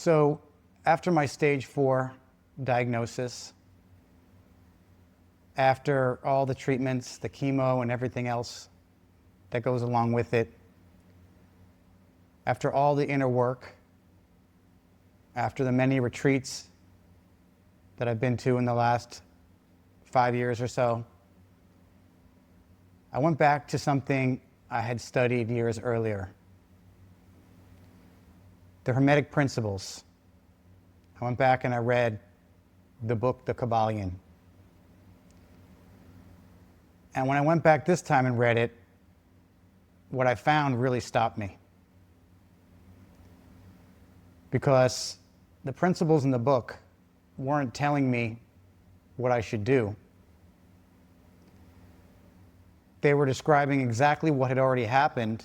So after my stage 4 diagnosis, after all the treatments, the chemo and everything else that goes along with it, after all the inner work, after the many retreats that I've been to in the last 5 years or so, I went back to something I had studied years earlier. The Hermetic Principles. I went back and I read the book, The Kabbalion. And when I went back this time and read it, what I found really stopped me. Because the principles in the book weren't telling me what I should do. They were describing exactly what had already happened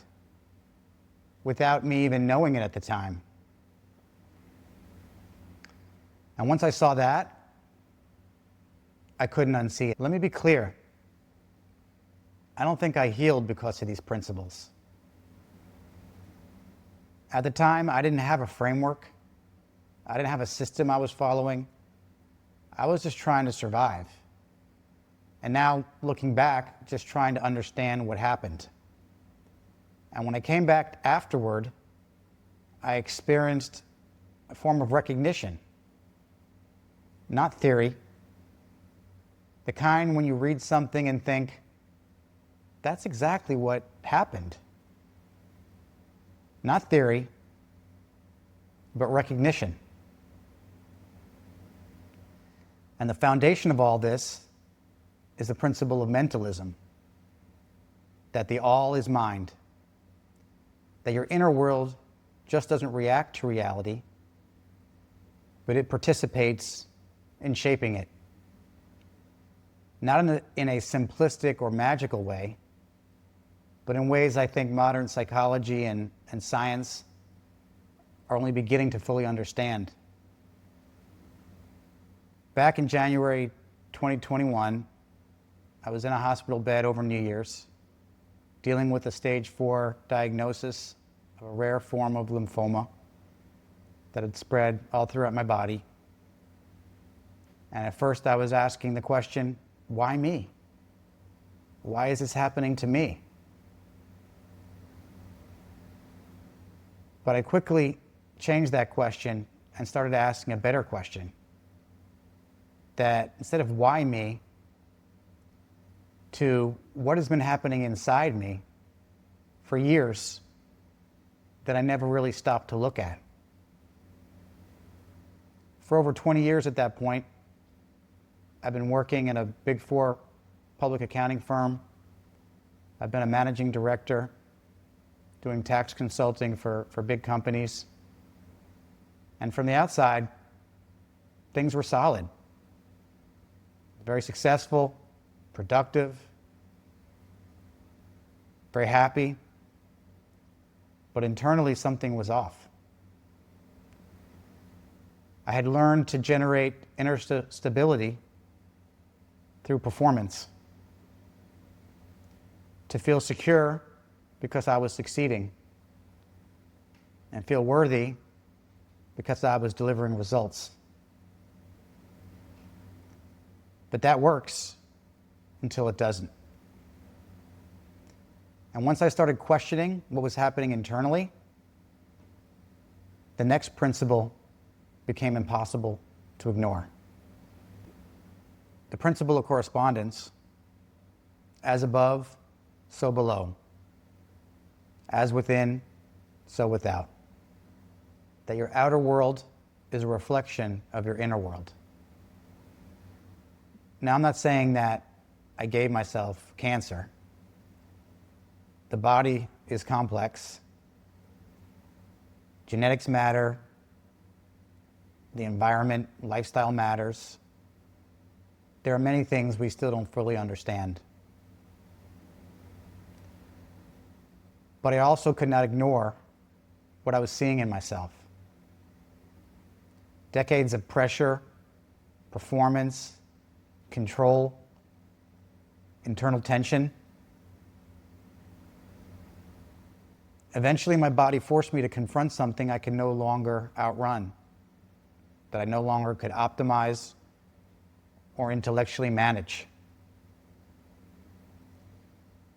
without me even knowing it at the time. And once I saw that, I couldn't unsee it. Let me be clear. I don't think I healed because of these principles. At the time, I didn't have a framework. I didn't have a system I was following. I was just trying to survive. And now, looking back, just trying to understand what happened. And when I came back afterward, I experienced a form of recognition. Not theory. The kind when you read something and think, that's exactly what happened. Not theory, but recognition. And the foundation of all this is the principle of mentalism, that the all is mind, that your inner world just doesn't react to reality, but it participates in shaping it. Not in a simplistic or magical way, but in ways I think modern psychology and science are only beginning to fully understand. Back in January 2021, I was in a hospital bed over New Year's, dealing with a stage 4 diagnosis of a rare form of lymphoma that had spread all throughout my body. And at first I was asking the question, why me? Why is this happening to me? But I quickly changed that question and started asking a better question. That instead of why me, to what has been happening inside me for years that I never really stopped to look at. For over 20 years at that point, I've been working in a Big 4 public accounting firm. I've been a managing director, doing tax consulting for big companies. And from the outside, things were solid. Very successful, productive, very happy, but internally something was off. I had learned to generate inner stability through performance, to feel secure because I was succeeding, and feel worthy because I was delivering results. But that works until it doesn't. And once I started questioning what was happening internally, the next principle became impossible to ignore. The principle of correspondence, as above, so below. As within, so without. That your outer world is a reflection of your inner world. Now, I'm not saying that I gave myself cancer. The body is complex. Genetics matter. The environment, lifestyle matters. There are many things we still don't fully understand. But I also could not ignore what I was seeing in myself. Decades of pressure, performance, control, internal tension. Eventually, my body forced me to confront something I could no longer outrun. that I no longer could optimize or intellectually manage.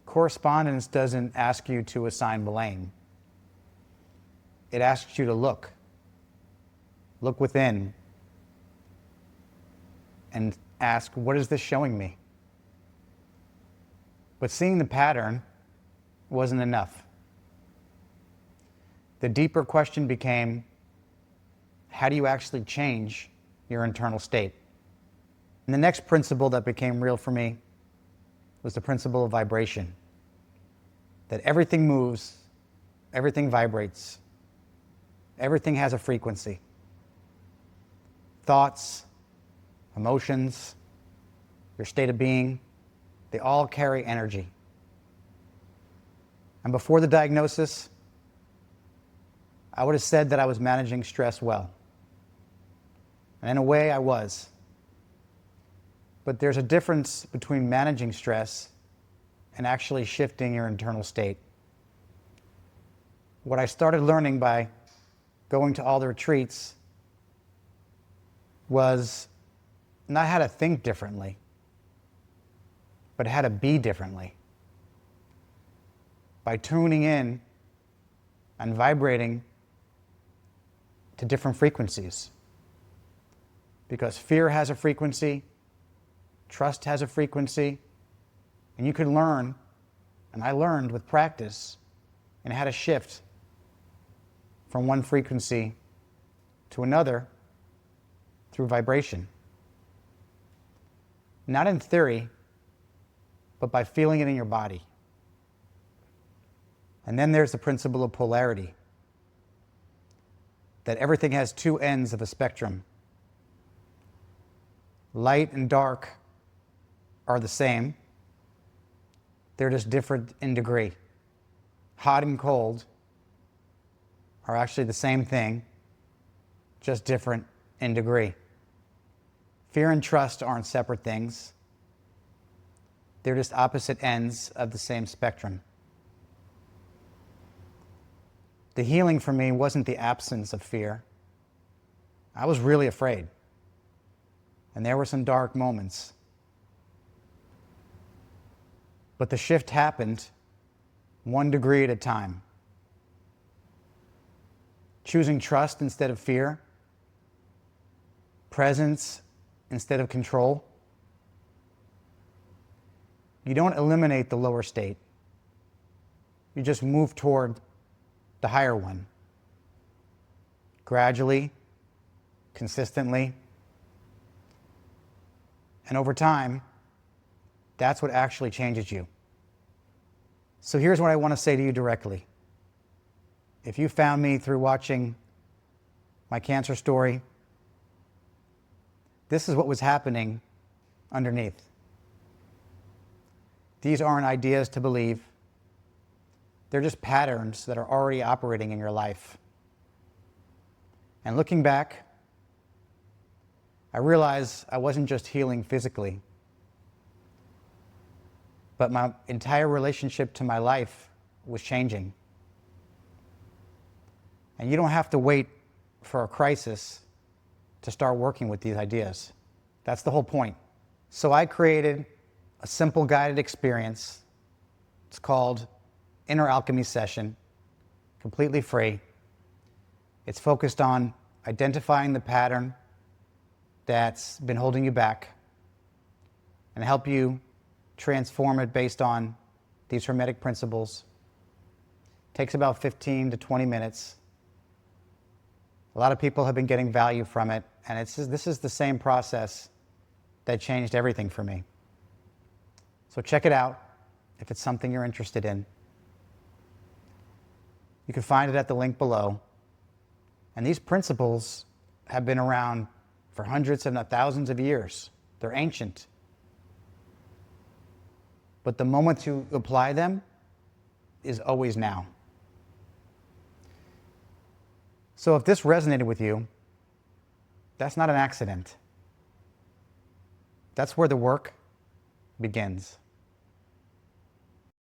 Correspondence doesn't ask you to assign blame. It asks you to look within, and ask, what is this showing me? But seeing the pattern wasn't enough. The deeper question became, how do you actually change your internal state? And the next principle that became real for me was the principle of vibration. That everything moves, everything vibrates, everything has a frequency. Thoughts, emotions, your state of being, they all carry energy. And before the diagnosis, I would have said that I was managing stress well. And in a way, I was. But there's a difference between managing stress and actually shifting your internal state. What I started learning by going to all the retreats was not how to think differently, but how to be differently. By tuning in and vibrating to different frequencies. Because fear has a frequency, trust has a frequency, and you can learn, and I learned with practice, and how to shift from one frequency to another through vibration. Not in theory, but by feeling it in your body. And then there's the principle of polarity, that everything has two ends of a spectrum. Light and dark are the same. They're just different in degree. Hot and cold are actually the same thing, just different in degree. Fear and trust aren't separate things. They're just opposite ends of the same spectrum. The healing for me wasn't the absence of fear. I was really afraid. And there were some dark moments. But the shift happened 1 degree at a time. Choosing trust instead of fear, presence instead of control. You don't eliminate the lower state. You just move toward the higher one. Gradually, consistently, and over time, that's what actually changes you. So here's what I want to say to you directly. If you found me through watching my cancer story, this is what was happening underneath. These aren't ideas to believe. They're just patterns that are already operating in your life. And looking back, I realized I wasn't just healing physically, but my entire relationship to my life was changing. And you don't have to wait for a crisis to start working with these ideas. That's the whole point. So I created a simple guided experience. It's called Inner Alchemy Session, completely free. It's focused on identifying the pattern that's been holding you back and help you transform it based on these Hermetic Principles. It takes about 15 to 20 minutes. A lot of people have been getting value from it, and this is the same process that changed everything for me. So check it out if it's something you're interested in. You can find it at the link below. And these principles have been around for hundreds, if not thousands of years. They're ancient. But the moment you apply them is always now. So if this resonated with you, that's not an accident. That's where the work begins.